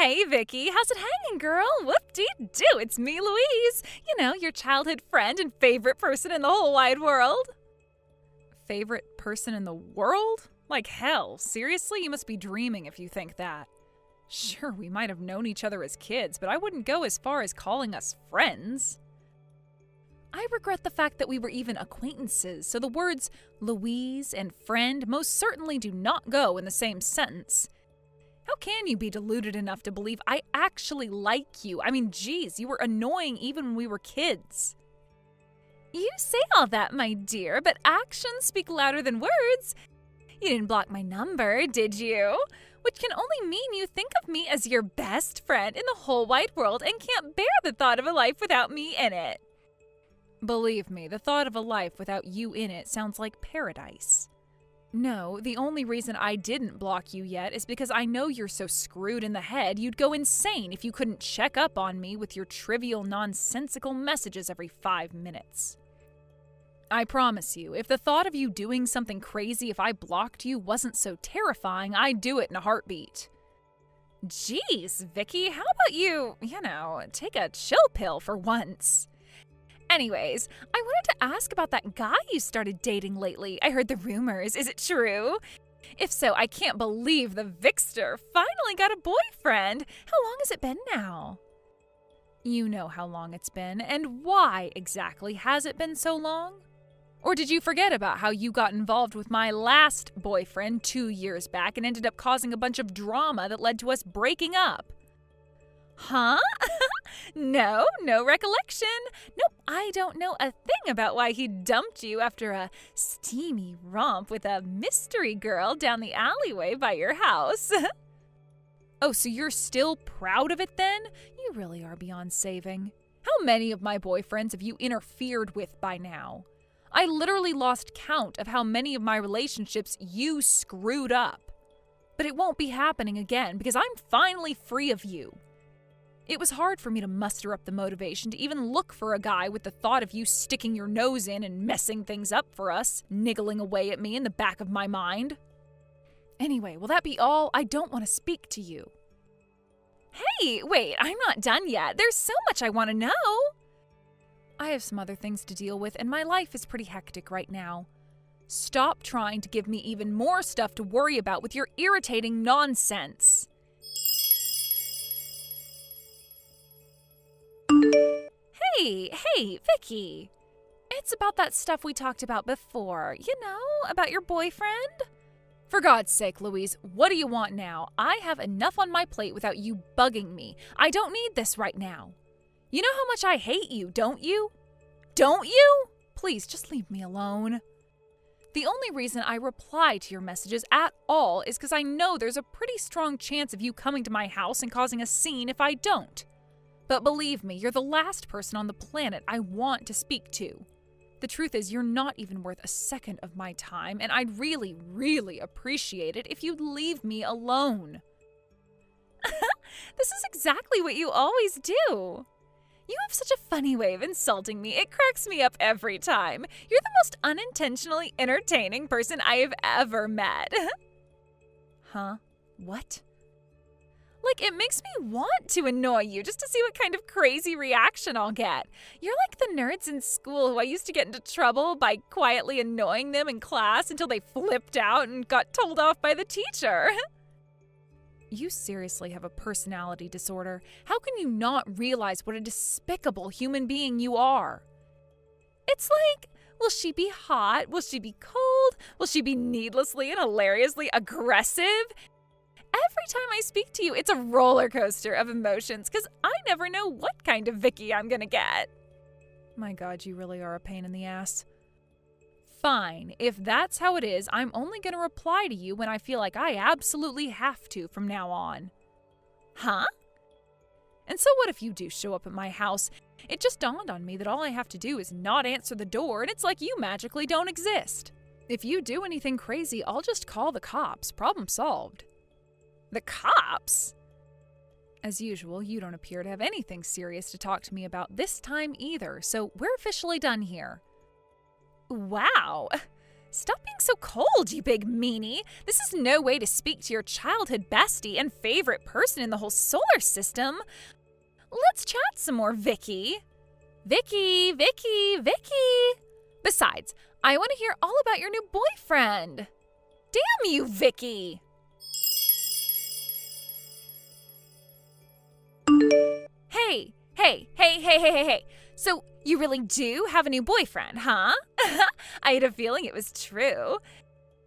Hey, Vicky, how's it hanging, girl? Whoop-dee-doo, it's me, Louise. You know, your childhood friend and favorite person in the whole wide world. Favorite person in the world? Like hell, seriously? You must be dreaming if you think that. Sure, we might have known each other as kids, but I wouldn't go as far as calling us friends. I regret the fact that we were even acquaintances, so the words Louise and friend most certainly do not go in the same sentence. How can you be deluded enough to believe I actually like you? I mean, geez, you were annoying even when we were kids. You say all that, my dear, but actions speak louder than words. You didn't block my number, did you? Which can only mean you think of me as your best friend in the whole wide world and can't bear the thought of a life without me in it. Believe me, the thought of a life without you in it sounds like paradise. No, the only reason I didn't block you yet is because I know you're so screwed in the head you'd go insane if you couldn't check up on me with your trivial, nonsensical messages every 5 minutes. I promise you, if the thought of you doing something crazy if I blocked you wasn't so terrifying, I'd do it in a heartbeat. Jeez, Vicky, how about you, take a chill pill for once? Anyways, I wanted to ask about that guy you started dating lately. I heard the rumors. Is it true? If so, I can't believe the Vixter finally got a boyfriend. How long has it been now? You know how long it's been, and why exactly has it been so long? Or did you forget about how you got involved with my last boyfriend 2 years back and ended up causing a bunch of drama that led to us breaking up? Huh? No recollection. Nope, I don't know a thing about why he dumped you after a steamy romp with a mystery girl down the alleyway by your house. Oh, so you're still proud of it then? You really are beyond saving. How many of my boyfriends have you interfered with by now? I literally lost count of how many of my relationships you screwed up. But it won't be happening again because I'm finally free of you. It was hard for me to muster up the motivation to even look for a guy with the thought of you sticking your nose in and messing things up for us, niggling away at me in the back of my mind. Anyway, will that be all? I don't want to speak to you. Hey, wait, I'm not done yet. There's so much I want to know. I have some other things to deal with, and my life is pretty hectic right now. Stop trying to give me even more stuff to worry about with your irritating nonsense. Hey, Vicky. It's about that stuff we talked about before, about your boyfriend. For God's sake, Louise, what do you want now? I have enough on my plate without you bugging me. I don't need this right now. You know how much I hate you, don't you? Don't you? Please, just leave me alone. The only reason I reply to your messages at all is because I know there's a pretty strong chance of you coming to my house and causing a scene if I don't. But believe me, you're the last person on the planet I want to speak to. The truth is, you're not even worth a second of my time, and I'd really, really appreciate it if you'd leave me alone. This is exactly what you always do. You have such a funny way of insulting me. It cracks me up every time. You're the most unintentionally entertaining person I have ever met. Huh? What? Like, it makes me want to annoy you just to see what kind of crazy reaction I'll get. You're like the nerds in school who I used to get into trouble by quietly annoying them in class until they flipped out and got told off by the teacher. You seriously have a personality disorder. How can you not realize what a despicable human being you are? It's like, will she be hot? Will she be cold? Will she be needlessly and hilariously aggressive? Every time I speak to you, it's a roller coaster of emotions because I never know what kind of Vicky I'm gonna get. My God, you really are a pain in the ass. Fine, if that's how it is, I'm only gonna reply to you when I feel like I absolutely have to from now on. Huh? And so what if you do show up at my house? It just dawned on me that all I have to do is not answer the door and it's like you magically don't exist. If you do anything crazy, I'll just call the cops. Problem solved. The cops? As usual, you don't appear to have anything serious to talk to me about this time either, so we're officially done here. Wow. Stop being so cold, you big meanie. This is no way to speak to your childhood bestie and favorite person in the whole solar system. Let's chat some more, Vicky. Vicky. Besides, I want to hear all about your new boyfriend. Damn you, Vicky. Hey. So you really do have a new boyfriend, huh? I had a feeling it was true.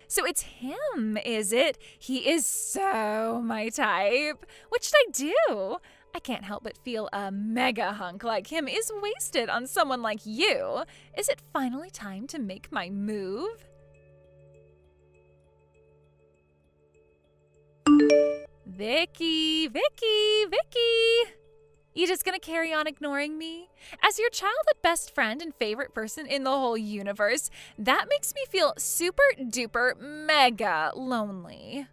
So it's him, is it? He is so my type. What should I do? I can't help but feel a mega hunk like him is wasted on someone like you. Is it finally time to make my move? Vicky. You just gonna carry on ignoring me? As your childhood best friend and favorite person in the whole universe, that makes me feel super duper mega lonely.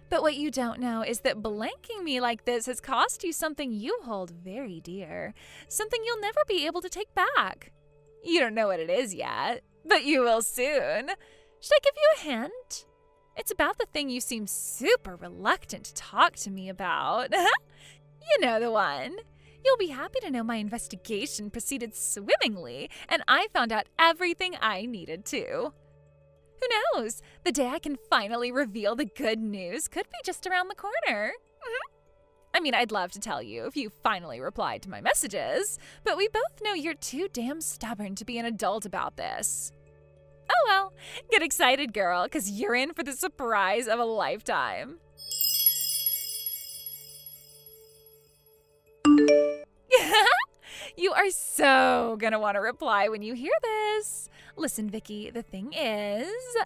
But what you don't know is that blanking me like this has cost you something you hold very dear, something you'll never be able to take back. You don't know what it is yet, but you will soon. Should I give you a hint? It's about the thing you seem super reluctant to talk to me about. You know the one. You'll be happy to know my investigation proceeded swimmingly, and I found out everything I needed to. Who knows? The day I can finally reveal the good news could be just around the corner. I mean, I'd love to tell you if you finally replied to my messages, but we both know you're too damn stubborn to be an adult about this. Oh well, get excited, girl, 'cause you're in for the surprise of a lifetime. You are so gonna want to reply when you hear this. Listen, Vicky, the thing is,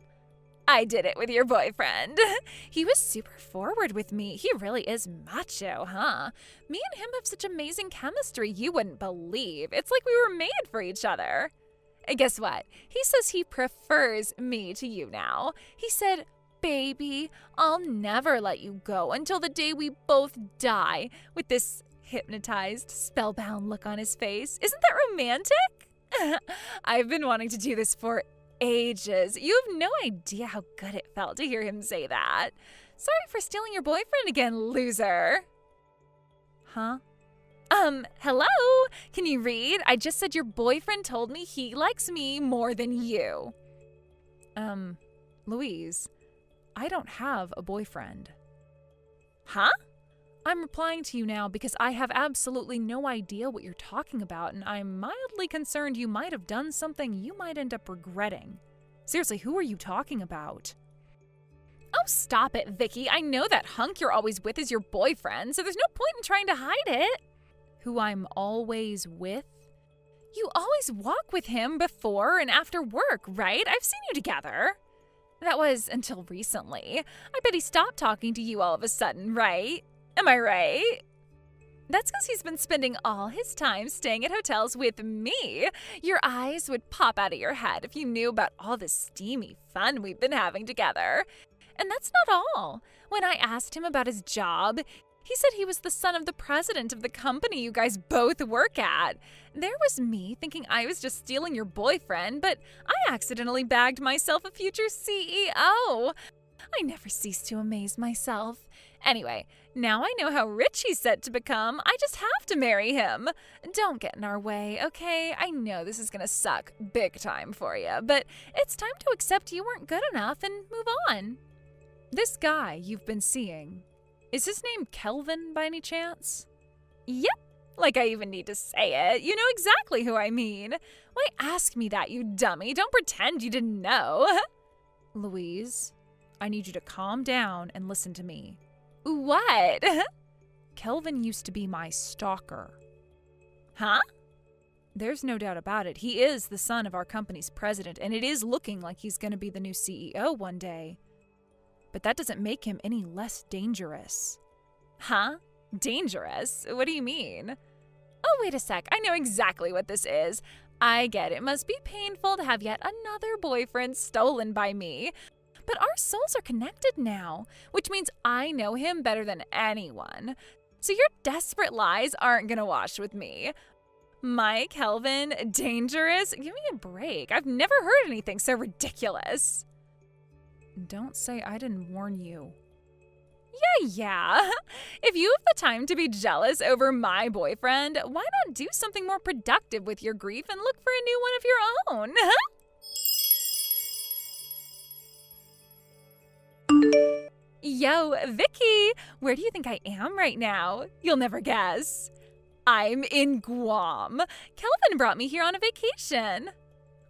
I did it with your boyfriend. He was super forward with me. He really is macho, huh? Me and him have such amazing chemistry you wouldn't believe. It's like we were made for each other. And guess what? He says he prefers me to you now. He said, "Baby, I'll never let you go until the day we both die," with this hypnotized, spellbound look on his face. Isn't that romantic? I've been wanting to do this for ages. You have no idea how good it felt to hear him say that. Sorry for stealing your boyfriend again, loser. Huh? Hello? Can you read? I just said your boyfriend told me he likes me more than you. Louise, I don't have a boyfriend. Huh? I'm replying to you now because I have absolutely no idea what you're talking about, and I'm mildly concerned you might have done something you might end up regretting. Seriously, who are you talking about? Oh, stop it, Vicky. I know that hunk you're always with is your boyfriend, so there's no point in trying to hide it. Who I'm always with? You always walk with him before and after work, right? I've seen you together. That was until recently. I bet he stopped talking to you all of a sudden, right? Am I right? That's because he's been spending all his time staying at hotels with me. Your eyes would pop out of your head if you knew about all the steamy fun we've been having together. And that's not all. When I asked him about his job, he said he was the son of the president of the company you guys both work at. There was me thinking I was just stealing your boyfriend, but I accidentally bagged myself a future CEO. I never cease to amaze myself. Anyway, now I know how rich he's set to become. I just have to marry him. Don't get in our way, okay? I know this is gonna suck big time for you, but it's time to accept you weren't good enough and move on. This guy you've been seeing, is his name Kelvin by any chance? Yep, like I even need to say it. You know exactly who I mean. Why ask me that, you dummy? Don't pretend you didn't know. Louise, I need you to calm down and listen to me. What? Kelvin used to be my stalker. Huh? There's no doubt about it. He is the son of our company's president, and it is looking like he's going to be the new CEO one day. But that doesn't make him any less dangerous. Huh? Dangerous? What do you mean? Oh, wait a sec. I know exactly what this is. I get it. Must be painful to have yet another boyfriend stolen by me. But our souls are connected now, which means I know him better than anyone. So your desperate lies aren't gonna wash with me. My Kelvin, dangerous? Give me a break. I've never heard anything so ridiculous. Don't say I didn't warn you. Yeah. If you have the time to be jealous over my boyfriend, why not do something more productive with your grief and look for a new one of your own? Yo, Vicky, where do you think I am right now? You'll never guess. I'm in Guam. Kelvin brought me here on a vacation.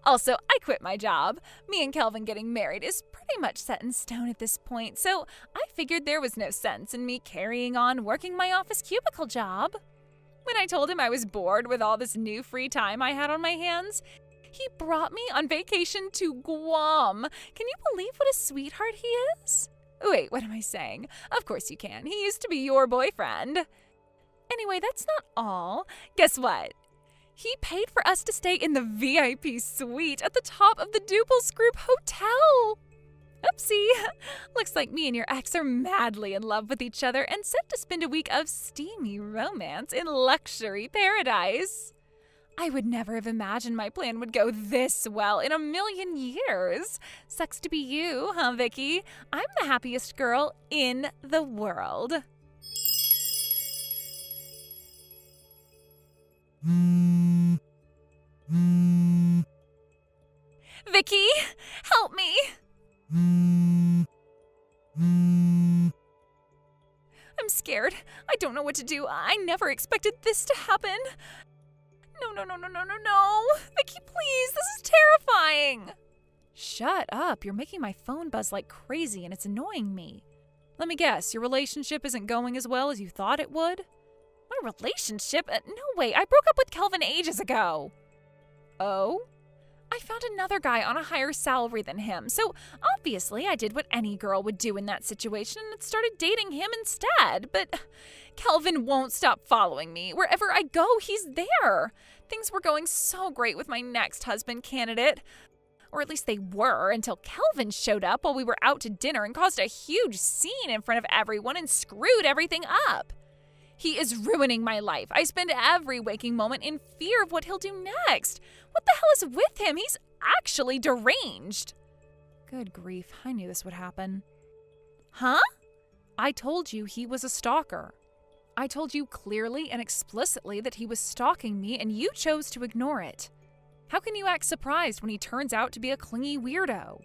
Also, I quit my job. Me and Kelvin getting married is pretty much set in stone at this point, so I figured there was no sense in me carrying on working my office cubicle job. When I told him I was bored with all this new free time I had on my hands, he brought me on vacation to Guam. Can you believe what a sweetheart he is? Wait, what am I saying? Of course you can. He used to be your boyfriend. Anyway, that's not all. Guess what? He paid for us to stay in the VIP suite at the top of the Duples Group Hotel. Oopsie. Looks like me and your ex are madly in love with each other and set to spend a week of steamy romance in luxury paradise. I would never have imagined my plan would go this well in a million years. Sucks to be you, huh, Vicky? I'm the happiest girl in the world. Vicky, help me. I'm scared. I don't know what to do. I never expected this to happen. No. Vicky, please, this is terrifying. Shut up. You're making my phone buzz like crazy and it's annoying me. Let me guess, your relationship isn't going as well as you thought it would? My relationship? No way, I broke up with Kelvin ages ago. Oh? I found another guy on a higher salary than him, so obviously I did what any girl would do in that situation and started dating him instead. But Kelvin won't stop following me. Wherever I go, he's there. Things were going so great with my next husband candidate. Or at least they were, until Kelvin showed up while we were out to dinner and caused a huge scene in front of everyone and screwed everything up. He is ruining my life. I spend every waking moment in fear of what he'll do next. What the hell is with him? He's actually deranged. Good grief, I knew this would happen. Huh? I told you he was a stalker. I told you clearly and explicitly that he was stalking me, and you chose to ignore it. How can you act surprised when he turns out to be a clingy weirdo?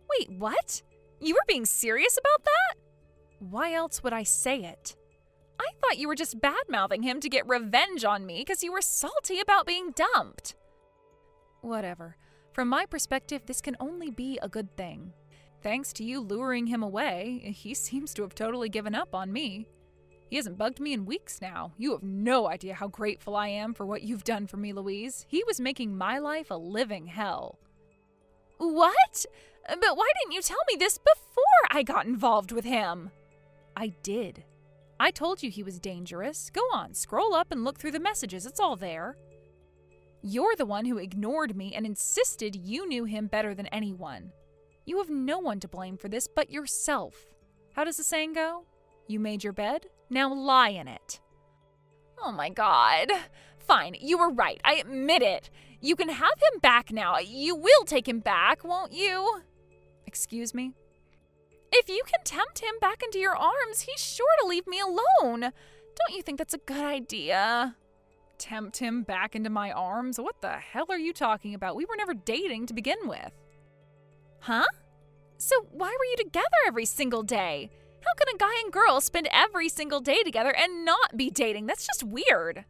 Wait, what? You were being serious about that? Why else would I say it? I thought you were just bad-mouthing him to get revenge on me because you were salty about being dumped. Whatever. From my perspective, this can only be a good thing. Thanks to you luring him away, he seems to have totally given up on me. He hasn't bugged me in weeks now. You have no idea how grateful I am for what you've done for me, Louise. He was making my life a living hell. What? But why didn't you tell me this before I got involved with him? I did. I told you he was dangerous. Go on, scroll up and look through the messages. It's all there. You're the one who ignored me and insisted you knew him better than anyone. You have no one to blame for this but yourself. How does the saying go? You made your bed, now lie in it. Oh my God. Fine, you were right. I admit it. You can have him back now. You will take him back, won't you? Excuse me? If you can tempt him back into your arms, he's sure to leave me alone. Don't you think that's a good idea? Tempt him back into my arms? What the hell are you talking about? We were never dating to begin with. Huh? So why were you together every single day? How can a guy and girl spend every single day together and not be dating? That's just weird.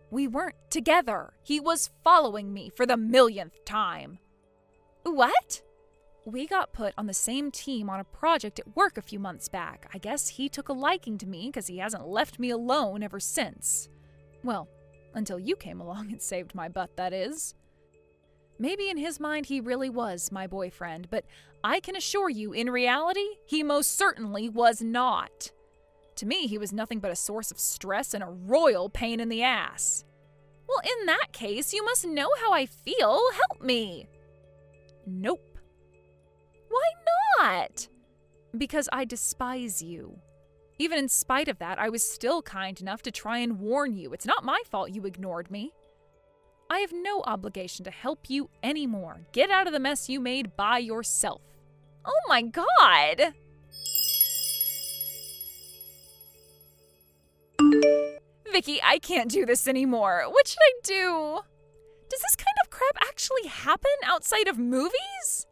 We weren't together. He was following me for the millionth time. What? We got put on the same team on a project at work a few months back. I guess he took a liking to me because he hasn't left me alone ever since. Well, until you came along and saved my butt, that is. Maybe in his mind he really was my boyfriend, but I can assure you, in reality, he most certainly was not. To me, he was nothing but a source of stress and a royal pain in the ass. Well, in that case, you must know how I feel. Help me. Nope. Why not? Because I despise you. Even in spite of that, I was still kind enough to try and warn you. It's not my fault you ignored me. I have no obligation to help you anymore. Get out of the mess you made by yourself. Oh my God! Vicky, I can't do this anymore. What should I do? Does this kind of crap actually happen outside of movies?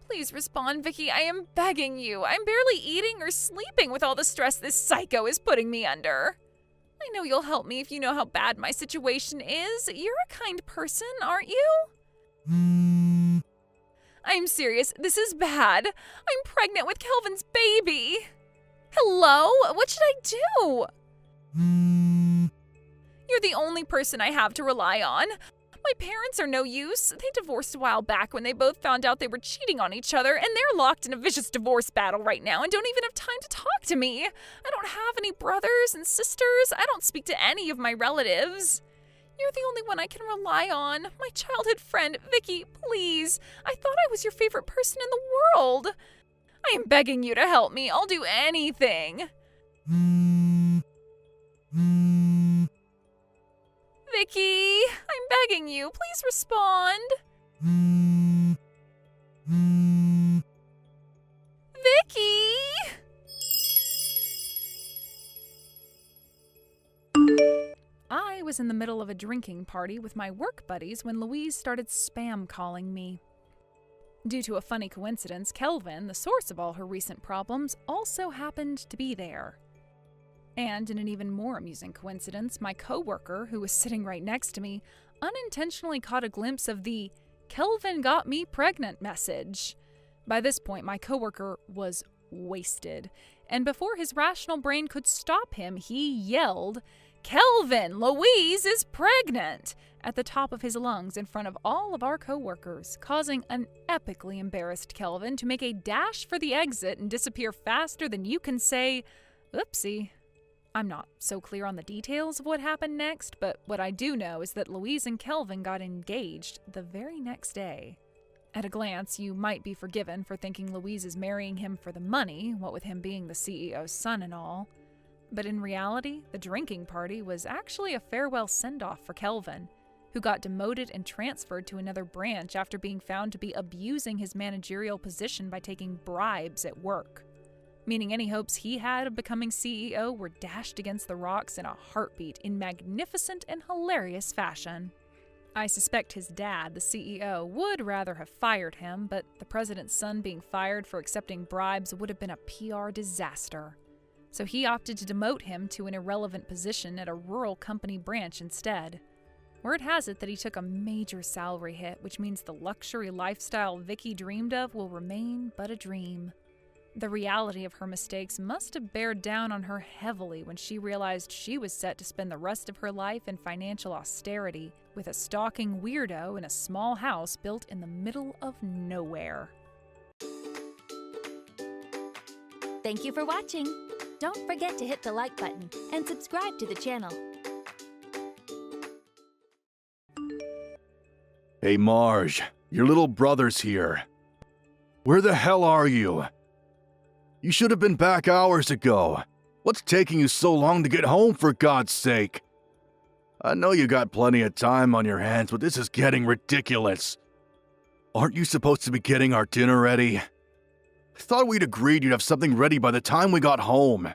Please respond, Vicky. I am begging you. I'm barely eating or sleeping with all the stress this psycho is putting me under. I know you'll help me if you know how bad my situation is. You're a kind person, aren't you? I'm serious. This is bad. I'm pregnant with Kelvin's baby. Hello? What should I do? You're the only person I have to rely on. My parents are no use. They divorced a while back when they both found out they were cheating on each other, and they're locked in a vicious divorce battle right now and don't even have time to talk to me. I don't have any brothers and sisters. I don't speak to any of my relatives. You're the only one I can rely on. My childhood friend, Vicky, please. I thought I was your favorite person in the world. I am begging you to help me. I'll do anything. Vicky, I'm begging you. Please respond. Vicky! I was in the middle of a drinking party with my work buddies when Louise started spam calling me. Due to a funny coincidence, Kelvin, the source of all her recent problems, also happened to be there. And in an even more amusing coincidence, my coworker, who was sitting right next to me, unintentionally caught a glimpse of the "Kelvin got me pregnant" message. By this point, my coworker was wasted, and before his rational brain could stop him, he yelled, "Kelvin, Louise is pregnant!" at the top of his lungs in front of all of our coworkers, causing an epically embarrassed Kelvin to make a dash for the exit and disappear faster than you can say, "Oopsie." I'm not so clear on the details of what happened next, but what I do know is that Louise and Kelvin got engaged the very next day. At a glance, you might be forgiven for thinking Louise is marrying him for the money, what with him being the CEO's son and all. But in reality, the drinking party was actually a farewell send-off for Kelvin, who got demoted and transferred to another branch after being found to be abusing his managerial position by taking bribes at work. Meaning any hopes he had of becoming CEO were dashed against the rocks in a heartbeat in magnificent and hilarious fashion. I suspect his dad, the CEO, would rather have fired him, but the president's son being fired for accepting bribes would have been a PR disaster. So he opted to demote him to an irrelevant position at a rural company branch instead. Word has it that he took a major salary hit, which means the luxury lifestyle Vicky dreamed of will remain but a dream. The reality of her mistakes must have bared down on her heavily when she realized she was set to spend the rest of her life in financial austerity with a stalking weirdo in a small house built in the middle of nowhere. Thank you for watching. Don't forget to hit the like button and subscribe to the channel. Hey Marge, your little brother's here. Where the hell are you? You should have been back hours ago. What's taking you so long to get home, for God's sake? I know you got plenty of time on your hands, but this is getting ridiculous. Aren't you supposed to be getting our dinner ready? I thought we'd agreed you'd have something ready by the time we got home.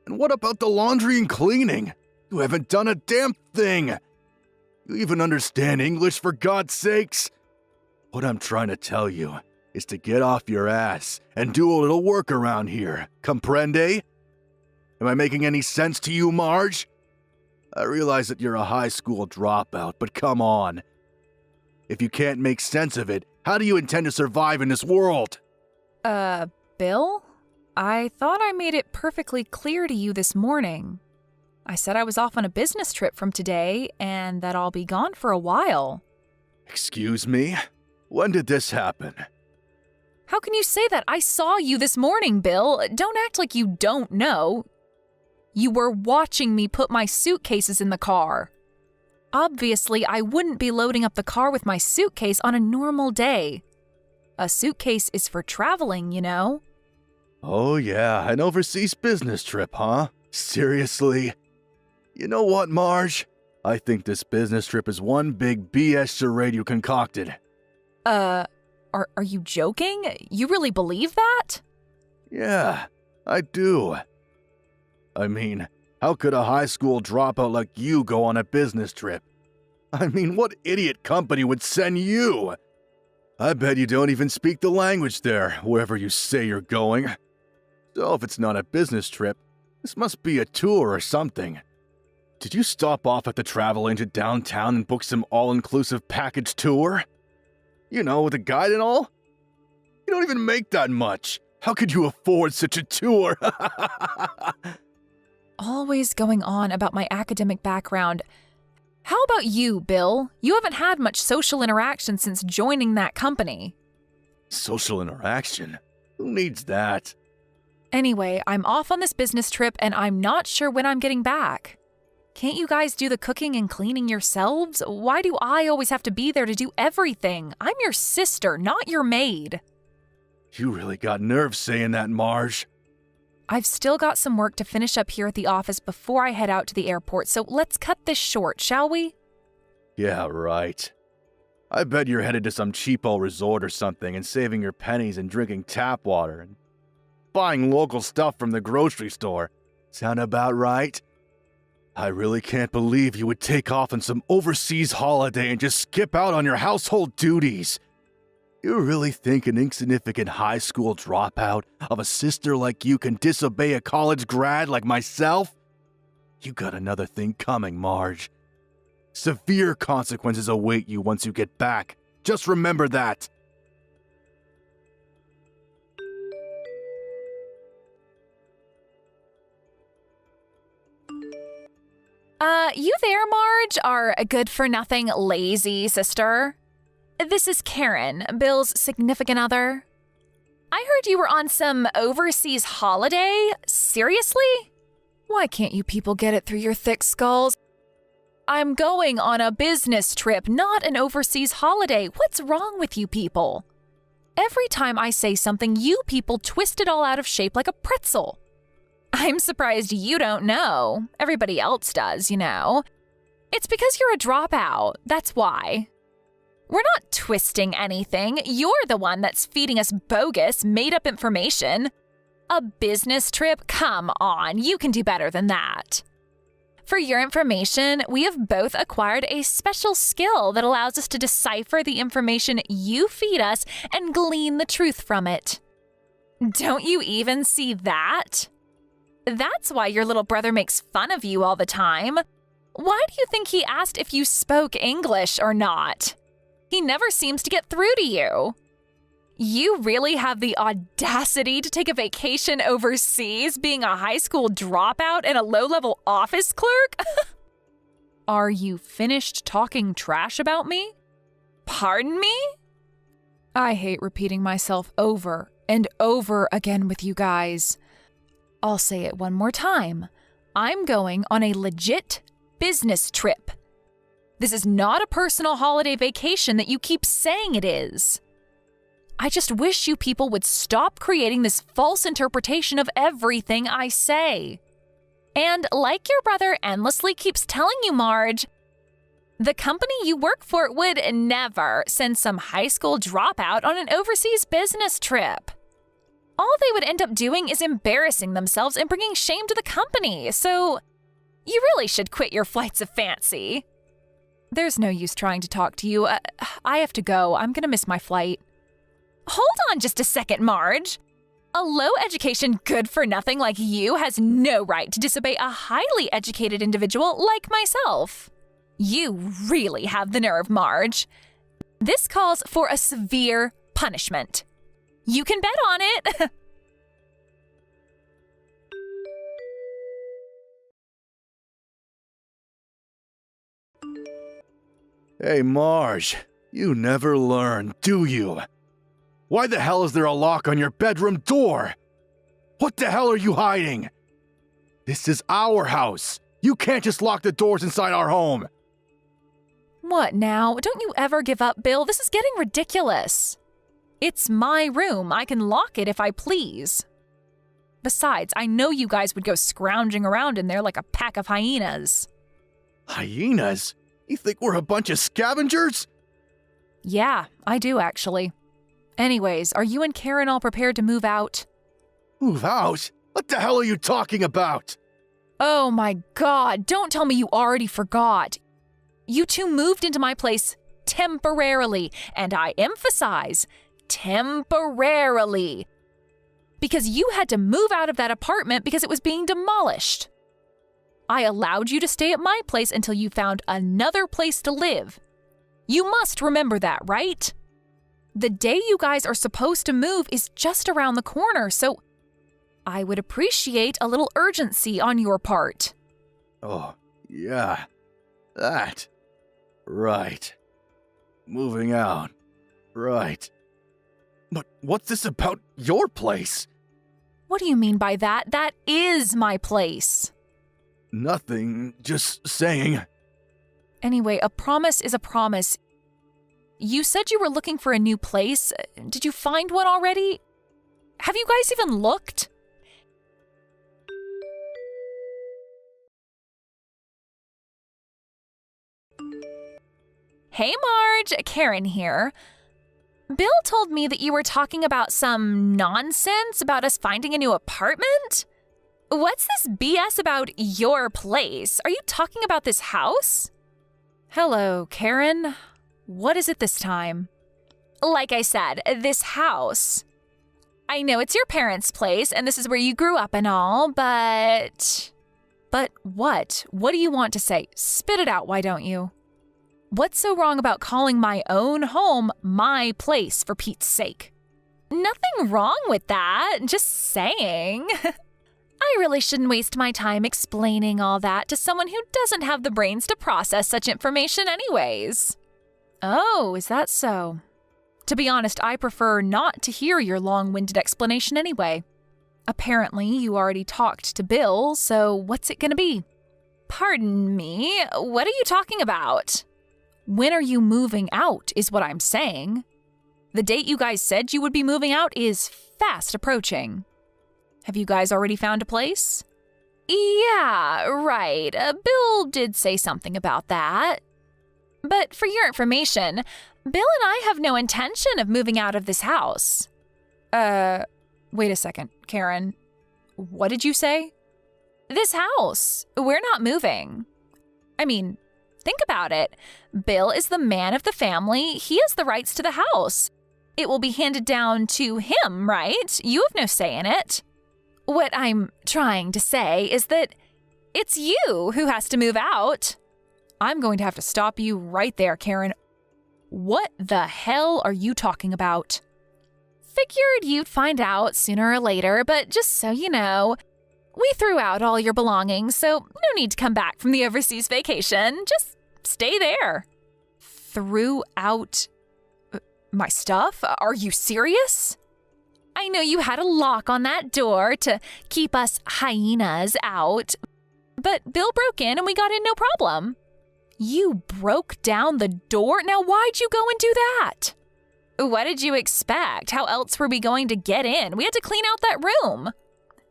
And what about the laundry and cleaning? You haven't done a damn thing. You even understand English, for God's sakes? What I'm trying to tell you is to get off your ass and do a little work around here. Comprende? Am I making any sense to you, Marge? I realize that you're a high school dropout, but come on. If you can't make sense of it, how do you intend to survive in this world? Bill? I thought I made it perfectly clear to you this morning. I said I was off on a business trip from today and that I'll be gone for a while. Excuse me? When did this happen? How can you say that? I saw you this morning, Bill. Don't act like you don't know. You were watching me put my suitcases in the car. Obviously, I wouldn't be loading up the car with my suitcase on a normal day. A suitcase is for traveling, you know. Oh yeah, an overseas business trip, huh? Seriously? You know what, Marge? I think this business trip is one big BS charade you concocted. Are you joking? You really believe that? Yeah, I do. I mean, how could a high school dropout like you go on a business trip? I mean, what idiot company would send you? I bet you don't even speak the language there, wherever you say you're going. So if it's not a business trip, this must be a tour or something. Did you stop off at the travel agent downtown and book some all-inclusive package tour? You know, with a guide and all? You don't even make that much. How could you afford such a tour? Always going on about my academic background. How about you, Bill? You haven't had much social interaction since joining that company. Social interaction? Who needs that? Anyway, I'm off on this business trip and I'm not sure when I'm getting back. Can't you guys do the cooking and cleaning yourselves? Why do I always have to be there to do everything? I'm your sister, not your maid. You really got nerve saying that, Marge. I've still got some work to finish up here at the office before I head out to the airport, so let's cut this short, shall we? Yeah, right. I bet you're headed to some cheapo resort or something and saving your pennies and drinking tap water and buying local stuff from the grocery store. Sound about right? I really can't believe you would take off on some overseas holiday and just skip out on your household duties. You really think an insignificant high school dropout of a sister like you can disobey a college grad like myself? You got another thing coming, Marge. Severe consequences await you once you get back. Just remember that. You there, Marge, our good-for-nothing lazy sister? This is Karen, Bill's significant other. I heard you were on some overseas holiday. Seriously? Why can't you people get it through your thick skulls? I'm going on a business trip, not an overseas holiday. What's wrong with you people? Every time I say something, you people twist it all out of shape like a pretzel. I'm surprised you don't know. Everybody else does, you know. It's because you're a dropout. That's why. We're not twisting anything. You're the one that's feeding us bogus, made-up information. A business trip? Come on, you can do better than that. For your information, we have both acquired a special skill that allows us to decipher the information you feed us and glean the truth from it. Don't you even see that? That's why your little brother makes fun of you all the time. Why do you think he asked if you spoke English or not? He never seems to get through to you. You really have the audacity to take a vacation overseas being a high school dropout and a low-level office clerk? Are you finished talking trash about me? Pardon me? I hate repeating myself over and over again with you guys. I'll say it one more time. I'm going on a legit business trip. This is not a personal holiday vacation that you keep saying it is. I just wish you people would stop creating this false interpretation of everything I say. And like your brother endlessly keeps telling you, Marge, the company you work for would never send some high school dropout on an overseas business trip. All they would end up doing is embarrassing themselves and bringing shame to the company, so you really should quit your flights of fancy. There's no use trying to talk to you. I have to go. I'm gonna miss my flight. Hold on just a second, Marge. A low-education good-for-nothing like you has no right to disobey a highly educated individual like myself. You really have the nerve, Marge. This calls for a severe punishment. You can bet on it. Hey, Marge, you never learn, do you? Why the hell is there a lock on your bedroom door? What the hell are you hiding? This is our house. You can't just lock the doors inside our home. What now? Don't you ever give up, Bill. This is getting ridiculous. It's my room. I can lock it if I please. Besides, I know you guys would go scrounging around in there like a pack of hyenas. Hyenas? You think we're a bunch of scavengers? Yeah, I do actually. Anyways, are you and Karen all prepared to move out? Move out? What the hell are you talking about? Oh my God, don't tell me you already forgot. You two moved into my place temporarily, and I emphasize, temporarily. Because you had to move out of that apartment because it was being demolished. I allowed you to stay at my place until you found another place to live. You must remember that, right? The day you guys are supposed to move is just around the corner, so I would appreciate a little urgency on your part. Oh, yeah. That. Right. Moving out. Right. But what's this about your place? What do you mean by that? That is my place. Nothing, just saying. Anyway, a promise is a promise. You said you were looking for a new place. Did you find one already? Have you guys even looked? Hey Marge, Karen here. Bill told me that you were talking about some nonsense about us finding a new apartment? What's this BS about your place? Are you talking about this house? Hello, Karen. What is it this time? Like I said, this house. I know it's your parents' place and this is where you grew up and all, but... But what? What do you want to say? Spit it out, why don't you? What's so wrong about calling my own home my place, for Pete's sake? Nothing wrong with that, just saying. I really shouldn't waste my time explaining all that to someone who doesn't have the brains to process such information anyways. Oh, is that so? To be honest, I prefer not to hear your long-winded explanation anyway. Apparently, you already talked to Bill, so what's it gonna be? Pardon me, what are you talking about? When are you moving out, is what I'm saying. The date you guys said you would be moving out is fast approaching. Have you guys already found a place? Yeah, right. Bill did say something about that. But for your information, Bill and I have no intention of moving out of this house. Wait a second, Karen. What did you say? This house. We're not moving. I mean, think about it. Bill is the man of the family. He has the rights to the house. It will be handed down to him, right? You have no say in it. What I'm trying to say is that it's you who has to move out. I'm going to have to stop you right there, Karen. What the hell are you talking about? Figured you'd find out sooner or later, but just so you know, we threw out all your belongings, so no need to come back from the overseas vacation. Just stay there. Threw out my stuff? Are you serious? I know you had a lock on that door to keep us hyenas out, but Bill broke in and we got in no problem. You broke down the door? Now why'd you go and do that? What did you expect? How else were we going to get in? We had to clean out that room.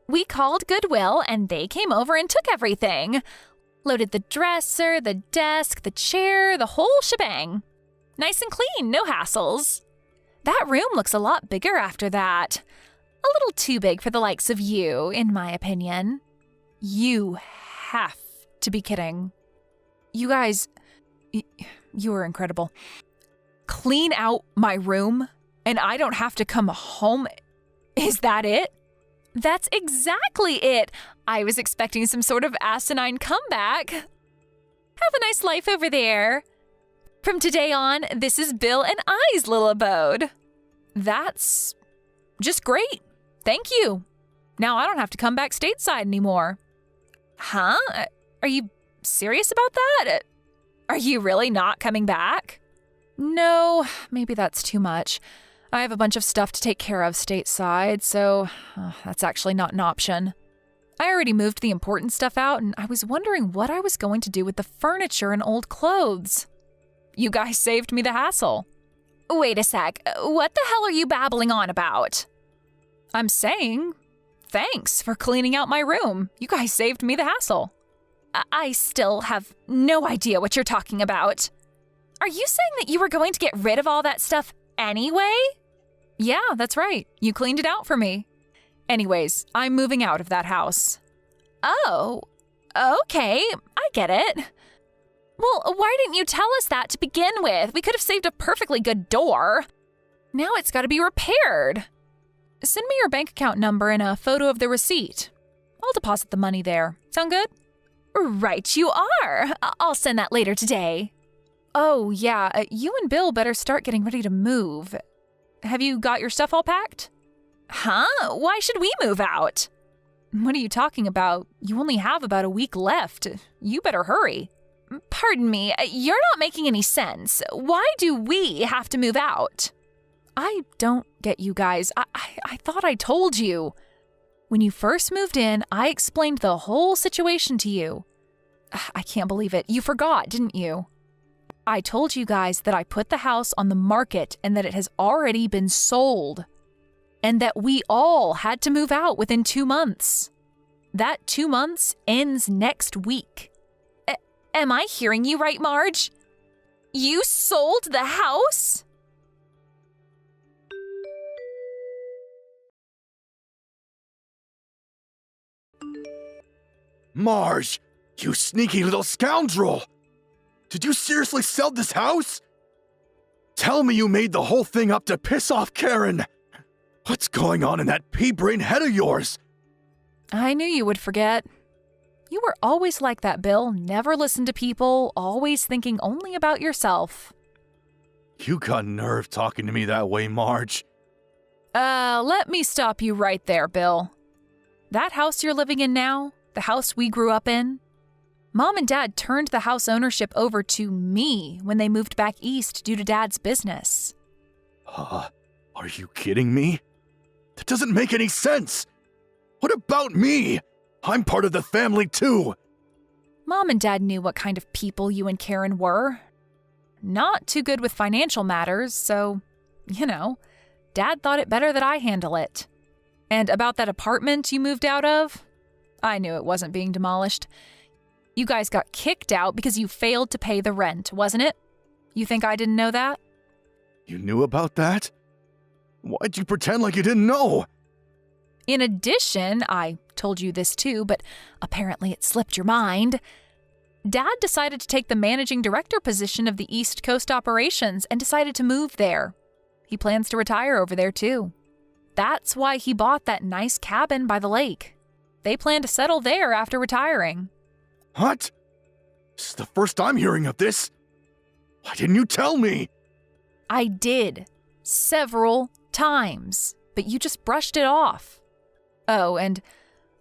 We called Goodwill and they came over and took everything. Loaded the dresser, the desk, the chair, the whole shebang. Nice and clean, no hassles. That room looks a lot bigger after that. A little too big for the likes of you, in my opinion. You have to be kidding. You guys, you are incredible. Clean out my room and I don't have to come home? Is that it? That's exactly it. I was expecting some sort of asinine comeback. Have a nice life over there. From today on, this is Bill and I's little abode. That's just great. Thank you. Now I don't have to come back stateside anymore. Huh? Are you serious about that? Are you really not coming back? No, maybe that's too much. I have a bunch of stuff to take care of stateside, so that's actually not an option. I already moved the important stuff out, and I was wondering what I was going to do with the furniture and old clothes. You guys saved me the hassle. Wait a sec, what the hell are you babbling on about? I'm saying, Thanks for cleaning out my room. You guys saved me the hassle. I still have no idea what you're talking about. Are you saying that you were going to get rid of all that stuff anyway? Yeah, that's right. You cleaned it out for me. Anyways, I'm moving out of that house. Oh, okay. I get it. Well, why didn't you tell us that to begin with? We could have saved a perfectly good door. Now it's got to be repaired. Send me your bank account number and a photo of the receipt. I'll deposit the money there. Sound good? Right you are. I'll send that later today. Oh, yeah, you and Bill better start getting ready to move. Have you got your stuff all packed? Huh? Why should we move out? What are you talking about? You only have about a week left. You better hurry. Pardon me, you're not making any sense. Why do we have to move out? I don't get you guys. I thought I told you. When you first moved in, I explained the whole situation to you. I can't believe it. You forgot, didn't you? I told you guys that I put the house on the market and that it has already been sold. And that we all had to move out within 2 months. That 2 months ends next week. Am I hearing you right, Marge? You sold the house? Marge, you sneaky little scoundrel! Did you seriously sell this house? Tell me you made the whole thing up to piss off Karen! What's going on in that pea-brain head of yours? I knew you would forget. You were always like that, Bill. Never listen to people, always thinking only about yourself. You got nerve talking to me that way, Marge. Let me stop you right there, Bill. That house you're living in now, the house we grew up in, Mom and Dad turned the house ownership over to me when they moved back east due to Dad's business. Are you kidding me? That doesn't make any sense. What about me? I'm part of the family too. Mom and Dad knew what kind of people you and Karen were. Not too good with financial matters, so, Dad thought it better that I handle it. And about that apartment you moved out of? I knew it wasn't being demolished. You guys got kicked out because you failed to pay the rent, wasn't it? You think I didn't know that? You knew about that? Why'd you pretend like you didn't know? In addition, I told you this too, but apparently it slipped your mind. Dad decided to take the managing director position of the East Coast operations and decided to move there. He plans to retire over there too. That's why he bought that nice cabin by the lake. They plan to settle there after retiring. What? This is the first I'm hearing of this. Why didn't you tell me? I did. Several times. But you just brushed it off. Oh, and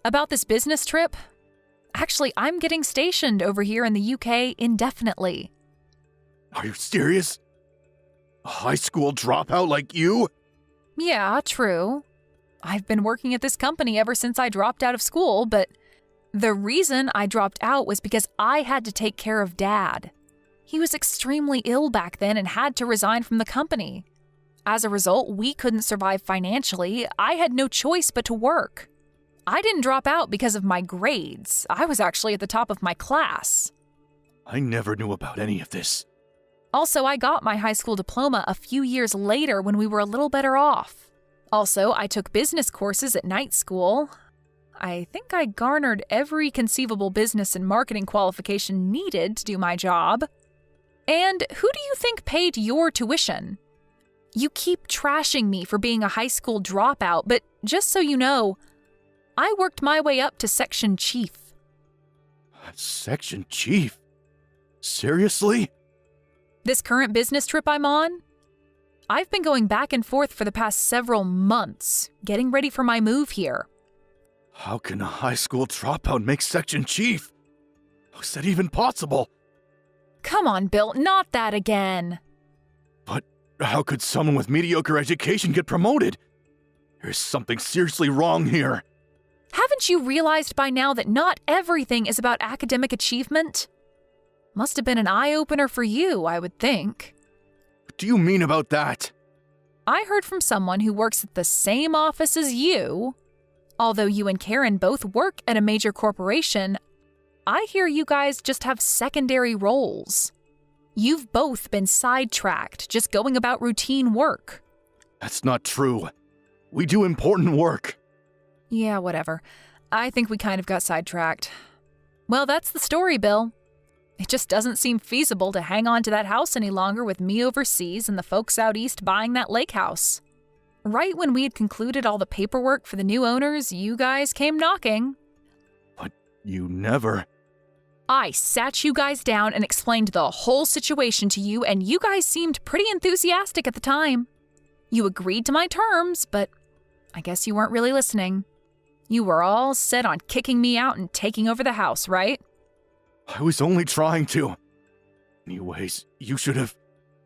about this business trip? Actually, I'm getting stationed over here in the UK indefinitely. Are you serious? A high school dropout like you? Yeah, true. I've been working at this company ever since I dropped out of school, but the reason I dropped out was because I had to take care of Dad. He was extremely ill back then and had to resign from the company. As a result, we couldn't survive financially. I had no choice but to work. I didn't drop out because of my grades. I was actually at the top of my class. I never knew about any of this. Also, I got my high school diploma a few years later when we were a little better off. Also, I took business courses at night school. I think I garnered every conceivable business and marketing qualification needed to do my job. And who do you think paid your tuition? You keep trashing me for being a high school dropout, but just so you know, I worked my way up to section chief. Section chief? Seriously? This current business trip I'm on? I've been going back and forth for the past several months, getting ready for my move here. How can a high school dropout make section chief? How's that even possible? Come on, Bill, not that again. But how could someone with mediocre education get promoted? There's something seriously wrong here. Haven't you realized by now that not everything is about academic achievement? Must have been an eye-opener for you, I would think. What do you mean about that? I heard from someone who works at the same office as you. Although you and Karen both work at a major corporation, I hear you guys just have secondary roles. You've both been sidetracked, just going about routine work. That's not true. We do important work. Yeah, whatever. I think we kind of got sidetracked. Well, that's the story, Bill. It just doesn't seem feasible to hang on to that house any longer with me overseas and the folks out east buying that lake house. Right when we had concluded all the paperwork for the new owners, you guys came knocking. But you never... I sat you guys down and explained the whole situation to you, and you guys seemed pretty enthusiastic at the time. You agreed to my terms, but I guess you weren't really listening. You were all set on kicking me out and taking over the house, right? I was only trying to. Anyways, you should have...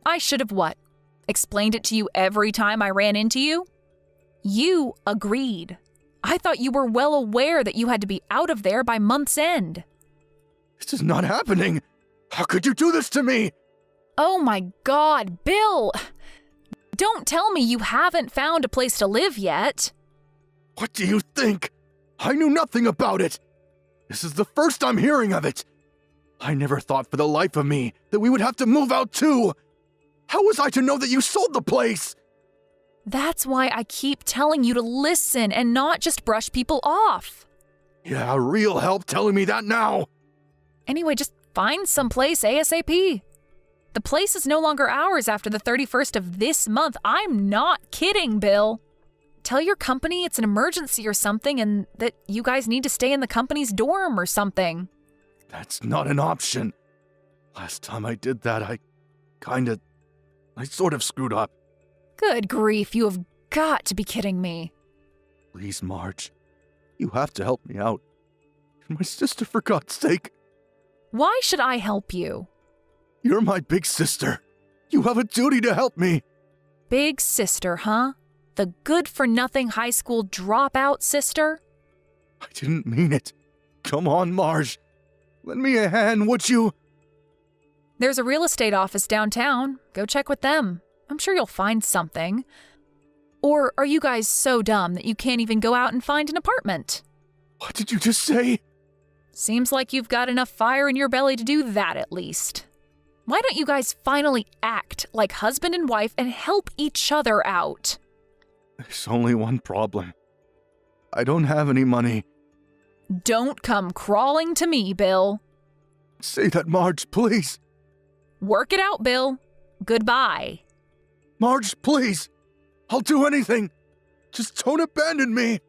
I should have what? Explained it to you every time I ran into you? You agreed. I thought you were well aware that you had to be out of there by month's end. This is not happening. How could you do this to me? Oh my God, Bill! Don't tell me you haven't found a place to live yet. What do you think? I knew nothing about it. This is the first I'm hearing of it. I never thought for the life of me that we would have to move out too. How was I to know that you sold the place? That's why I keep telling you to listen and not just brush people off. Yeah, real help telling me that now. Anyway, just find someplace ASAP. The place is no longer ours after the 31st of this month. I'm not kidding, Bill. Tell your company it's an emergency or something and that you guys need to stay in the company's dorm or something. That's not an option. Last time I did that, I sort of screwed up. Good grief, you have got to be kidding me. Please, Marge. You have to help me out. You're my sister, for God's sake. Why should I help you? You're my big sister. You have a duty to help me. Big sister, huh? The good-for-nothing high school dropout sister? I didn't mean it. Come on, Marge. Lend me a hand, would you? There's a real estate office downtown. Go check with them. I'm sure you'll find something. Or are you guys so dumb that you can't even go out and find an apartment? What did you just say? Seems like you've got enough fire in your belly to do that at least. Why don't you guys finally act like husband and wife and help each other out? There's only one problem. I don't have any money. Don't come crawling to me, Bill. Say that, Marge, please. Work it out, Bill. Goodbye. Marge, please. I'll do anything. Just don't abandon me.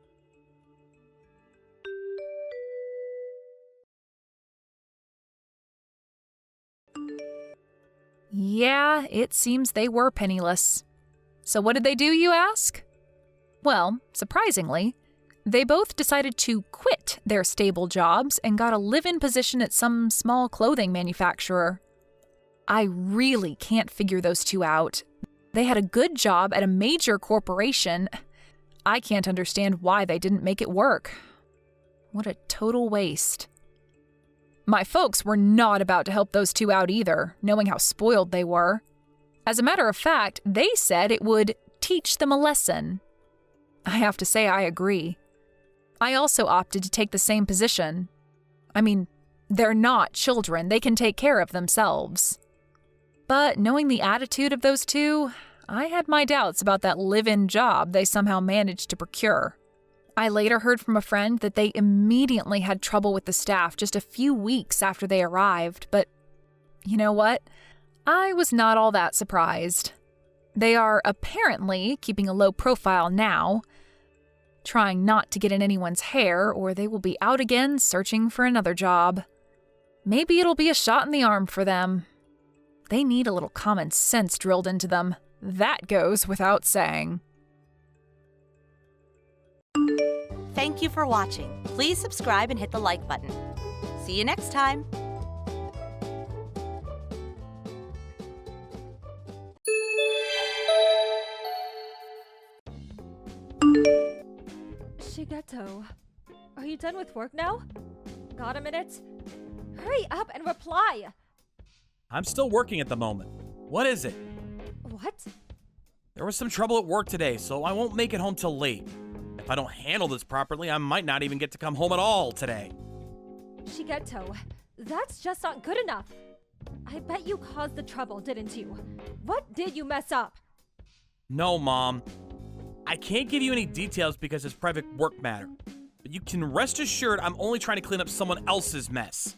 Yeah, it seems they were penniless. So what did they do, you ask? Well, surprisingly, they both decided to quit their stable jobs and got a live-in position at some small clothing manufacturer. I really can't figure those two out. They had a good job at a major corporation. I can't understand why they didn't make it work. What a total waste. My folks were not about to help those two out either, knowing how spoiled they were. As a matter of fact, they said it would teach them a lesson. I have to say I agree. I also opted to take the same position. I mean, they're not children. They can take care of themselves. But knowing the attitude of those two, I had my doubts about that live-in job they somehow managed to procure. I later heard from a friend that they immediately had trouble with the staff just a few weeks after they arrived, but you know what? I was not all that surprised. They are apparently keeping a low profile now, trying not to get in anyone's hair, or they will be out again searching for another job. Maybe it'll be a shot in the arm for them. They need a little common sense drilled into them. That goes without saying. Thank you for watching. Please subscribe and hit the like button. See you next time. Shigeto, are you done with work now? Got a minute? Hurry up and reply! I'm still working at the moment. What is it? What? There was some trouble at work today, so I won't make it home till late. If I don't handle this properly, I might not even get to come home at all today. Shigeto, that's just not good enough. I bet you caused the trouble, didn't you? What did you mess up? No, Mom. I can't give you any details because it's private work matter. But you can rest assured I'm only trying to clean up someone else's mess.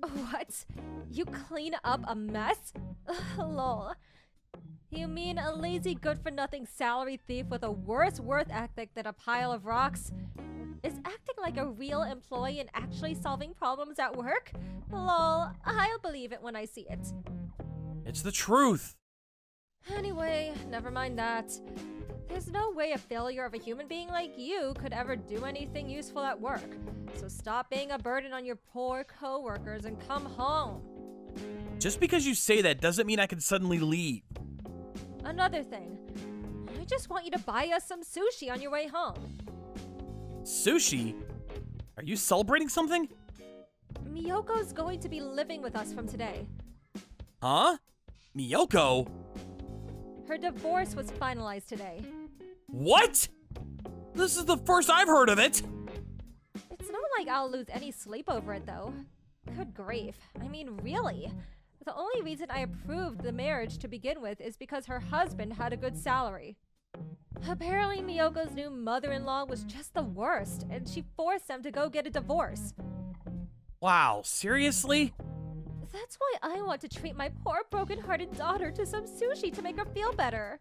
What? You clean up a mess? Ugh, lol. You mean a lazy good-for-nothing salary thief with a worse work ethic than a pile of rocks is acting like a real employee and actually solving problems at work? Lol, I'll believe it when I see it. It's the truth. Anyway, never mind that. There's no way a failure of a human being like you could ever do anything useful at work. So stop being a burden on your poor coworkers and come home. Just because you say that doesn't mean I can suddenly leave. Another thing, I just want you to buy us some sushi on your way home. Sushi? Are you celebrating something? Miyoko's going to be living with us from today. Huh? Miyoko? Her divorce was finalized today. What? This is the first I've heard of it. It's not like I'll lose any sleep over it, though. Good grief. I mean, really? The only reason I approved the marriage to begin with is because her husband had a good salary. Apparently, Miyoko's new mother-in-law was just the worst, and she forced them to go get a divorce. Wow, seriously? That's why I want to treat my poor broken-hearted daughter to some sushi to make her feel better.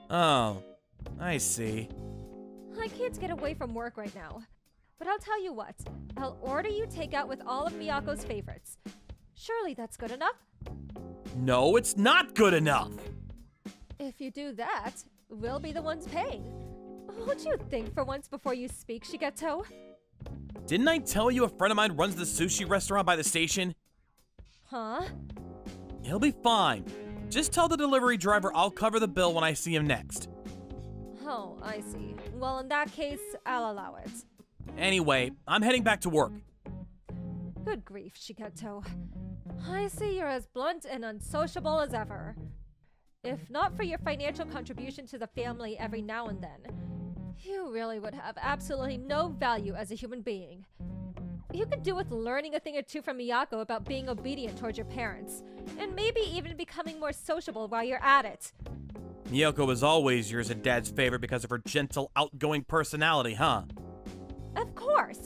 Oh, I see. I can't get away from work right now. But I'll tell you what, I'll order you takeout with all of Miyako's favorites. Surely that's good enough? No, it's not good enough. If you do that, we'll be the ones paying. What'd you think for once before you speak, Shigeto? Didn't I tell you a friend of mine runs the sushi restaurant by the station? Huh? He'll be fine. Just tell the delivery driver I'll cover the bill when I see him next. Oh, I see. Well, in that case, I'll allow it. Anyway, I'm heading back to work. Good grief, Shigeto. I see you're as blunt and unsociable as ever. If not for your financial contribution to the family every now and then, you really would have absolutely no value as a human being. You could do with learning a thing or two from Miyako about being obedient towards your parents, and maybe even becoming more sociable while you're at it. Miyoko was always yours and Dad's favorite because of her gentle, outgoing personality, huh? Of course!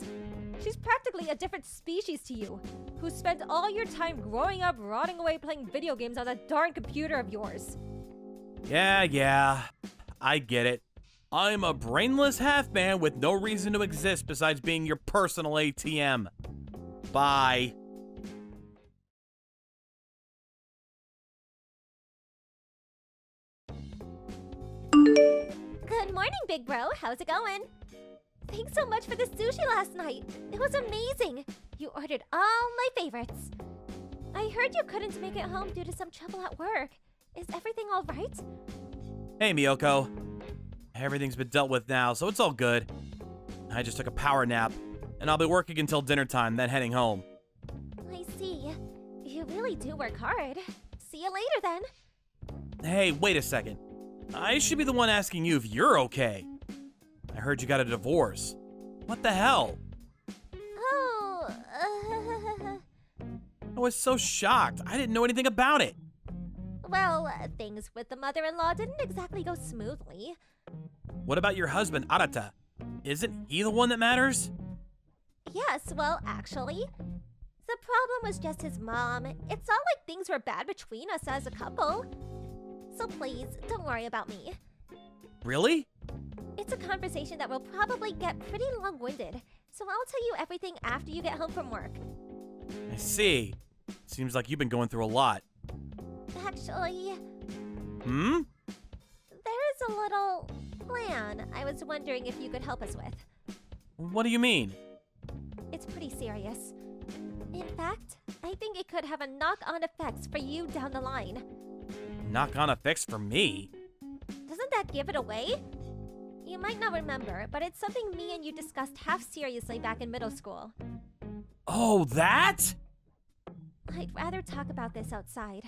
She's practically a different species to you, who spent all your time growing up rotting away playing video games on that darn computer of yours. Yeah, I get it. I'm a brainless half-man with no reason to exist besides being your personal ATM. Bye. Good morning, big bro. How's it going? Thanks so much for the sushi last night. It was amazing. You ordered all my favorites. I heard you couldn't make it home due to some trouble at work. Is everything all right? Hey, Miyoko. Everything's been dealt with now, so it's all good. I just took a power nap, and I'll be working until dinner time, then heading home. I see. You really do work hard. See you later then. Hey, wait a second. I should be the one asking you if you're okay. I heard you got a divorce. What the hell? Oh, I was so shocked. I didn't know anything about it. well, things with the mother-in-law didn't exactly go smoothly. What about your husband, Arata? Isn't he the one that matters? Yes, well, actually, the problem was just his mom. It's not like things were bad between us as a couple. So please, don't worry about me. Really? It's a conversation that will probably get pretty long-winded, so I'll tell you everything after you get home from work. I see. Seems like you've been going through a lot. Actually, Hmm? there's a little plan I was wondering if you could help us with. What do you mean? It's pretty serious. In fact, I think it could have a knock-on effects for you down the line. Knock-on effects for me? Doesn't that give it away? You might not remember, but it's something me and you discussed half seriously back in middle school. Oh, that? I'd rather talk about this outside.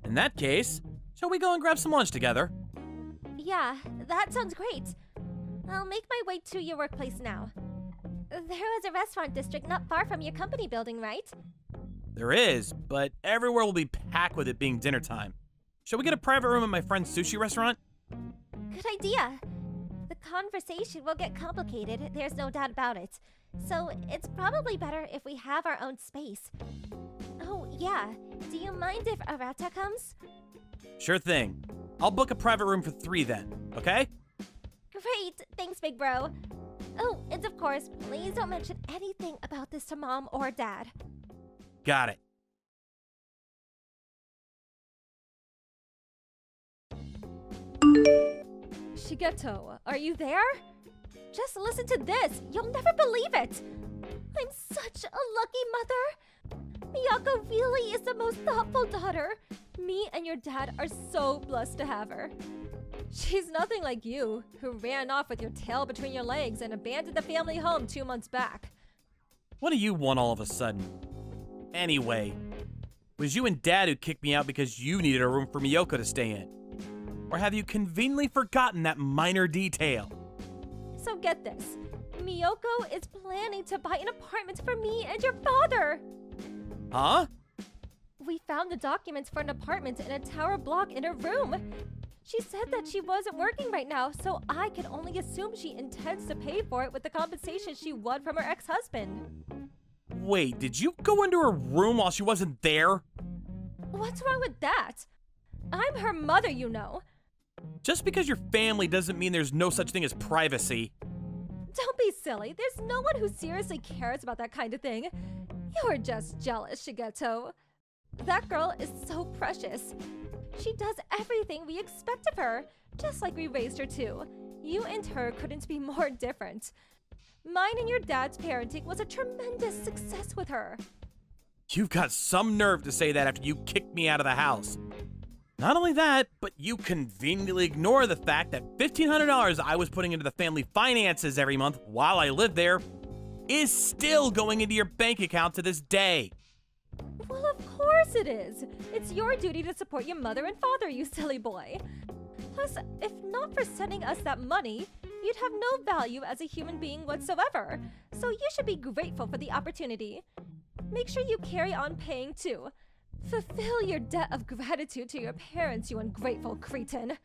In that case, shall we go and grab some lunch together? Yeah, that sounds great. I'll make my way to your workplace now. There is a restaurant district not far from your company building, right? There is, but everywhere will be packed with it being dinner time. Shall we get a private room at my friend's sushi restaurant? Good idea. The conversation will get complicated, there's no doubt about it. So it's probably better if we have our own space. Oh, yeah. Do you mind if Arata comes? Sure thing. I'll book a private room for 3 then, okay? Great! Thanks, big bro. Oh, and of course, please don't mention anything about this to Mom or Dad. Got it. Shigeto, are you there? Just listen to this. You'll never believe it. I'm such a lucky mother. Miyako really is the most thoughtful daughter. Me and your dad are so blessed to have her. She's nothing like you, who ran off with your tail between your legs and abandoned the family home 2 months back. What do you want all of a sudden? Anyway, it was you and Dad who kicked me out because you needed a room for Miyoko to stay in. Or have you conveniently forgotten that minor detail? So get this. Miyoko is planning to buy an apartment for me and your father. Huh? We found the documents for an apartment in a tower block in her room. She said that she wasn't working right now, so I can only assume she intends to pay for it with the compensation she won from her ex-husband. Wait, did you go into her room while she wasn't there? What's wrong with that? I'm her mother, you know. Just because you're family doesn't mean there's no such thing as privacy. Don't be silly. There's no one who seriously cares about that kind of thing. You're just jealous, Shigeto. That girl is so precious. She does everything we expect of her, just like we raised her too. You and her couldn't be more different. Mine and your dad's parenting was a tremendous success with her. You've got some nerve to say that after you kicked me out of the house. Not only that, but you conveniently ignore the fact that $1,500 I was putting into the family finances every month while I lived there is still going into your bank account to this day. Well, of course it is. It's your duty to support your mother and father, you silly boy. Plus, if not for sending us that money, you'd have no value as a human being whatsoever. So you should be grateful for the opportunity. Make sure you carry on paying too. Fulfill your debt of gratitude to your parents, you ungrateful cretin.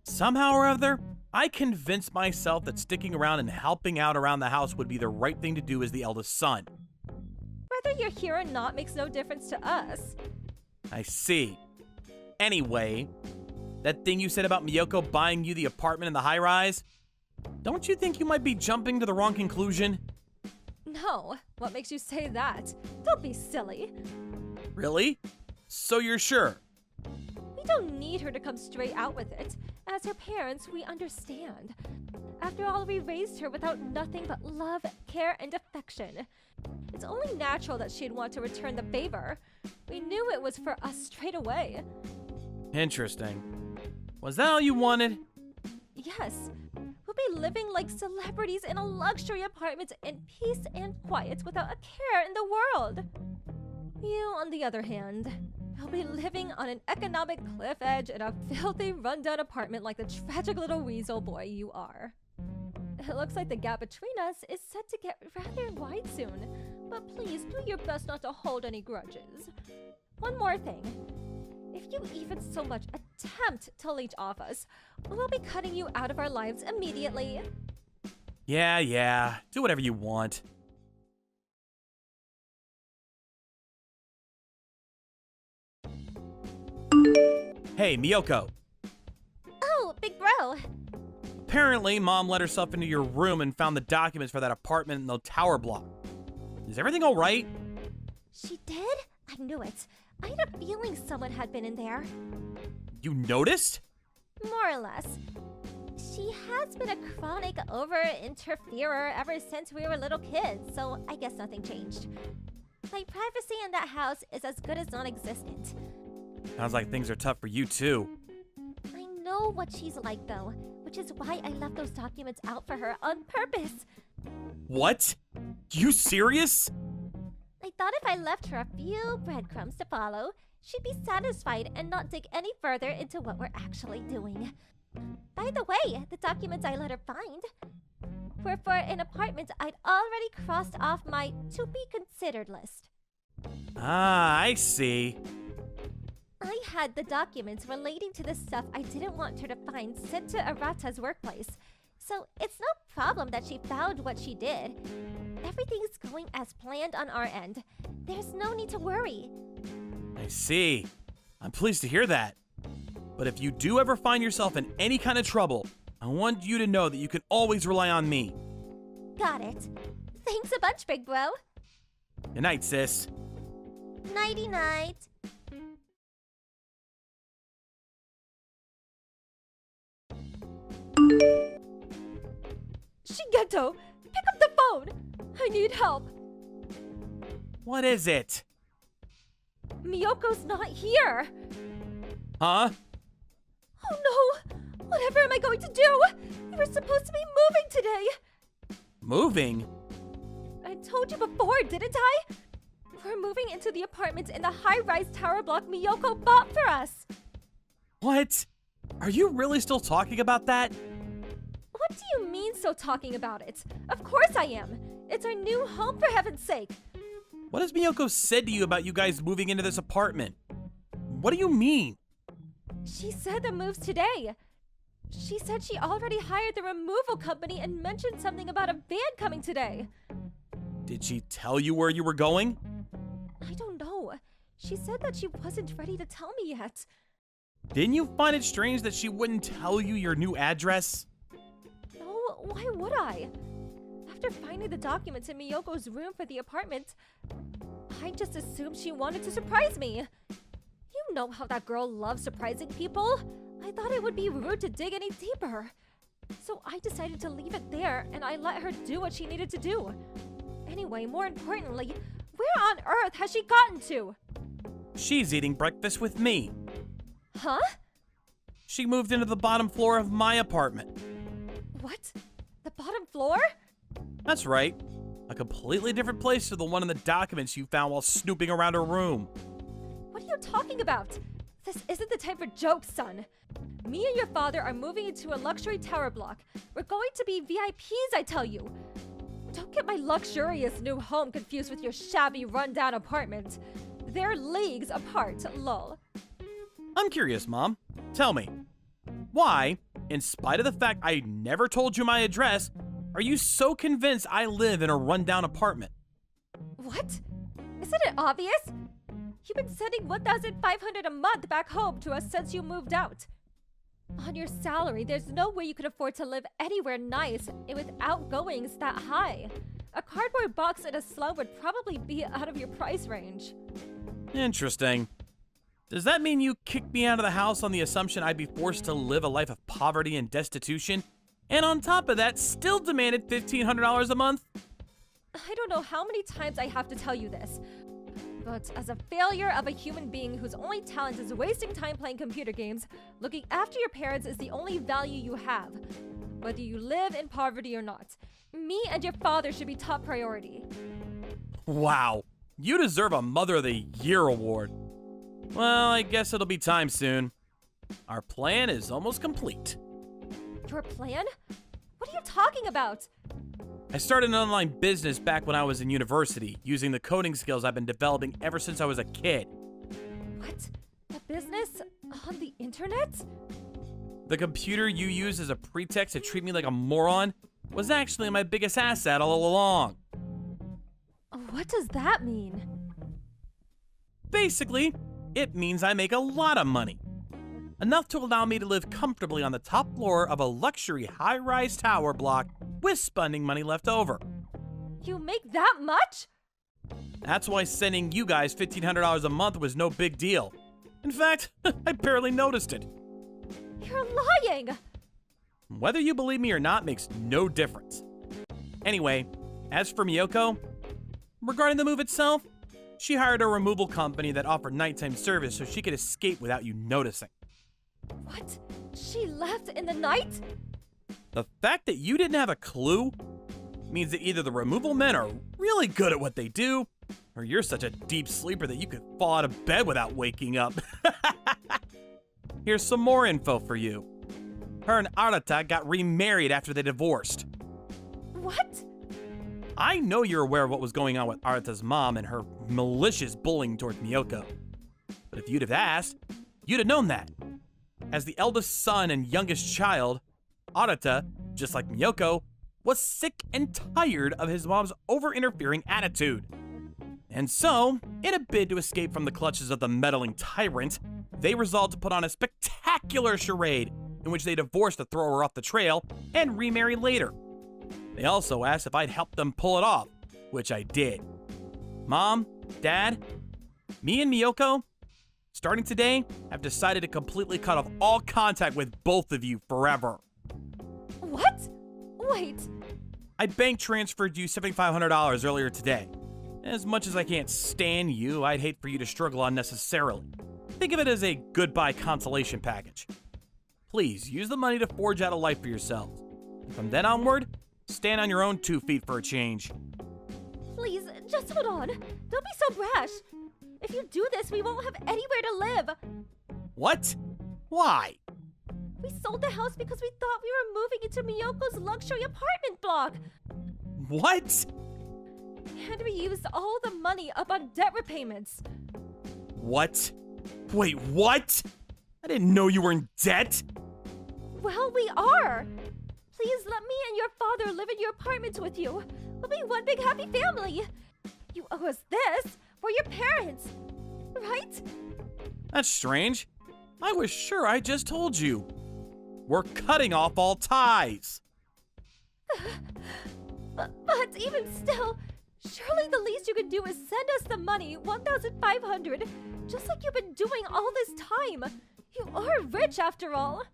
Somehow or other, I convinced myself that sticking around and helping out around the house would be the right thing to do as the eldest son. Whether you're here or not makes no difference to us. I see. Anyway, that thing you said about Miyoko buying you the apartment in the high-rise? Don't you think you might be jumping to the wrong conclusion? No. What makes you say that? Don't be silly. Really? So you're sure? We don't need her to come straight out with it. As her parents, we understand. After all, we raised her without nothing but love, care, and affection. It's only natural that she'd want to return the favor. We knew it was for us straight away. Interesting. Was that all you wanted? Yes. We'll be living like celebrities in a luxury apartment in peace and quiet without a care in the world. You, on the other hand, will be living on an economic cliff edge in a filthy, rundown apartment like the tragic little weasel boy you are. It looks like the gap between us is set to get rather wide soon, but please do your best not to hold any grudges. One more thing. If you even so much attempt to leech off us, we'll be cutting you out of our lives immediately. Yeah. Do whatever you want. Hey, Miyoko. Oh, big bro. Apparently, Mom let herself into your room and found the documents for that apartment in the tower block. Is everything all right? She did? I knew it. I had a feeling someone had been in there. You noticed? More or less. She has been a chronic over-interferer ever since we were little kids, so I guess nothing changed. My privacy in that house is as good as non-existent. Sounds like things are tough for you, too. I know what she's like, though, which is why I left those documents out for her on purpose. What? You serious? I thought if I left her a few breadcrumbs to follow, she'd be satisfied and not dig any further into what we're actually doing. By the way, the documents I let her find were for an apartment I'd already crossed off my to-be-considered list. Ah, I see. I had the documents relating to the stuff I didn't want her to find sent to Arata's workplace, so it's no problem that she found what she did. Everything's going as planned on our end. There's no need to worry. I see. I'm pleased to hear that. But if you do ever find yourself in any kind of trouble, I want you to know that you can always rely on me. Got it. Thanks a bunch, big bro. Good night, sis. Nighty-night. Shigeto, pick up the phone! I need help. What is it? Miyoko's not here. Huh? Oh no! Whatever am I going to do? We were supposed to be moving today. Moving? I told you before, didn't I? We're moving into the apartment in the high-rise tower block Miyoko bought for us. What? Are you really still talking about that? What do you mean still talking about it? Of course I am. It's our new home, for heaven's sake. What has Miyoko said to you about you guys moving into this apartment? What do you mean? She said the move's today. She said she already hired the removal company and mentioned something about a van coming today. Did she tell you where you were going? I don't know. She said that she wasn't ready to tell me yet. Didn't you find it strange that she wouldn't tell you your new address? No, why would I? After finding the documents in Miyoko's room for the apartment, I just assumed she wanted to surprise me. You know how that girl loves surprising people. I thought it would be rude to dig any deeper. So I decided to leave it there and I let her do what she needed to do. Anyway, more importantly, where on earth has she gotten to? She's eating breakfast with me. Huh? She moved into the bottom floor of my apartment. What? The bottom floor? That's right. A completely different place to the one in the documents you found while snooping around her room. What are you talking about? This isn't the time for jokes, son. Me and your father are moving into a luxury tower block. We're going to be VIPs, I tell you. Don't get my luxurious new home confused with your shabby, rundown apartment. They're leagues apart, lol. I'm curious, Mom. Tell me, why, in spite of the fact I never told you my address, are you so convinced I live in a rundown apartment? What? Isn't it obvious? You've been sending $1,500 a month back home to us since you moved out. On your salary, there's no way you could afford to live anywhere nice with outgoings that high. A cardboard box in a slum would probably be out of your price range. Interesting. Does that mean you kicked me out of the house on the assumption I'd be forced to live a life of poverty and destitution? And on top of that, still demanded $1,500 a month? I don't know how many times I have to tell you this, but as a failure of a human being whose only talent is wasting time playing computer games, looking after your parents is the only value you have. Whether you live in poverty or not, me and your father should be top priority. Wow, you deserve a Mother of the Year award. Well, I guess it'll be time soon. Our plan is almost complete. Your plan? What are you talking about? I started an online business back when I was in university, using the coding skills I've been developing ever since I was a kid. What? A business on the internet? The computer you used as a pretext to treat me like a moron was actually my biggest asset all along. What does that mean? Basically, it means I make a lot of money. Enough to allow me to live comfortably on the top floor of a luxury high-rise tower block with spending money left over. You make that much? That's why sending you guys $1,500 a month was no big deal. In fact, I barely noticed it. You're lying! Whether you believe me or not makes no difference. Anyway, as for Miyoko, regarding the move itself, she hired a removal company that offered nighttime service so she could escape without you noticing. What? She left in the night? The fact that you didn't have a clue means that either the removal men are really good at what they do, or you're such a deep sleeper that you could fall out of bed without waking up. Here's some more info for you. Her and Arata got remarried after they divorced. What? I know you're aware of what was going on with Arata's mom and her malicious bullying toward Miyoko. But if you'd have asked, you'd have known that. As the eldest son and youngest child, Arata, just like Miyoko, was sick and tired of his mom's over-interfering attitude. And so, in a bid to escape from the clutches of the meddling tyrant, they resolved to put on a spectacular charade in which they divorced to throw her off the trail and remarry later. They also asked if I'd help them pull it off, which I did. Mom, Dad, me and Miyoko, starting today, have decided to completely cut off all contact with both of you forever. What? Wait. I bank transferred you $7,500 earlier today. As much as I can't stand you, I'd hate for you to struggle unnecessarily. Think of it as a goodbye consolation package. Please use the money to forge out a life for yourselves. And from then onward, stand on your own 2 feet for a change. Please, just hold on. Don't be so brash. If you do this, we won't have anywhere to live. What? Why? We sold the house because we thought we were moving into Miyoko's luxury apartment block. What? And we used all the money up on debt repayments. What? Wait, what? I didn't know you were in debt. Well, we are. Please let me and your father live in your apartment with you. We'll be one big happy family. You owe us this for your parents, right? That's strange. I was sure I just told you. We're cutting off all ties. But even still, surely the least you can do is send us the money, $1,500, just like you've been doing all this time. You are rich after all.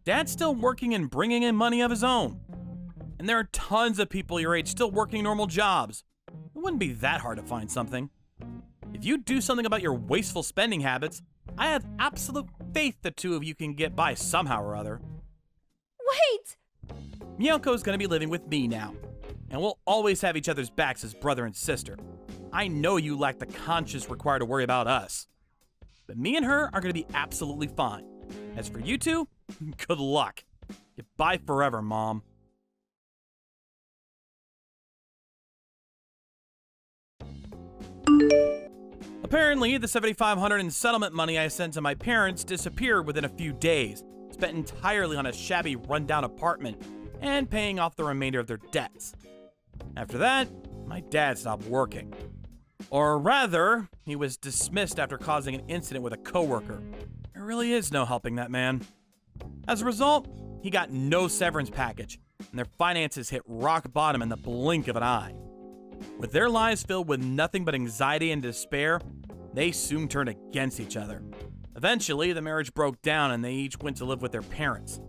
Dad's still working and bringing in money of his own. And there are tons of people your age still working normal jobs. It wouldn't be that hard to find something. If you do something about your wasteful spending habits, I have absolute faith the two of you can get by somehow or other. Wait! Miyoko's gonna be living with me now, and we'll always have each other's backs as brother and sister. I know you lack the conscience required to worry about us. But me and her are gonna be absolutely fine. As for you two, good luck. Goodbye forever, Mom. Apparently, the $7,500 in settlement money I sent to my parents disappeared within a few days, spent entirely on a shabby, rundown apartment, and paying off the remainder of their debts. After that, my dad stopped working. Or rather, he was dismissed after causing an incident with a coworker. There really is no helping that man. As a result, he got no severance package, and their finances hit rock bottom in the blink of an eye. With their lives filled with nothing but anxiety and despair, they soon turned against each other. Eventually, the marriage broke down and they each went to live with their parents.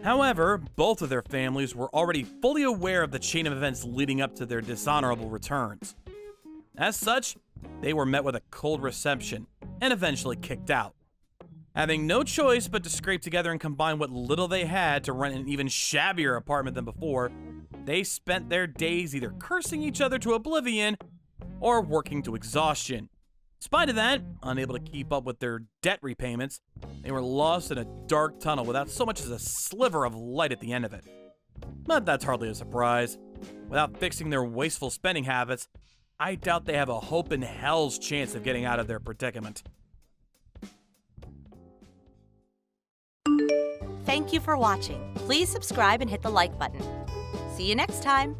However, both of their families were already fully aware of the chain of events leading up to their dishonorable returns. As such, they were met with a cold reception and eventually kicked out. Having no choice but to scrape together and combine what little they had to rent an even shabbier apartment than before, they spent their days either cursing each other to oblivion or working to exhaustion. In spite of that, unable to keep up with their debt repayments, they were lost in a dark tunnel without so much as a sliver of light at the end of it. But that's hardly a surprise. Without fixing their wasteful spending habits, I doubt they have a hope in hell's chance of getting out of their predicament. Thank you for watching. Please subscribe and hit the like button. See you next time.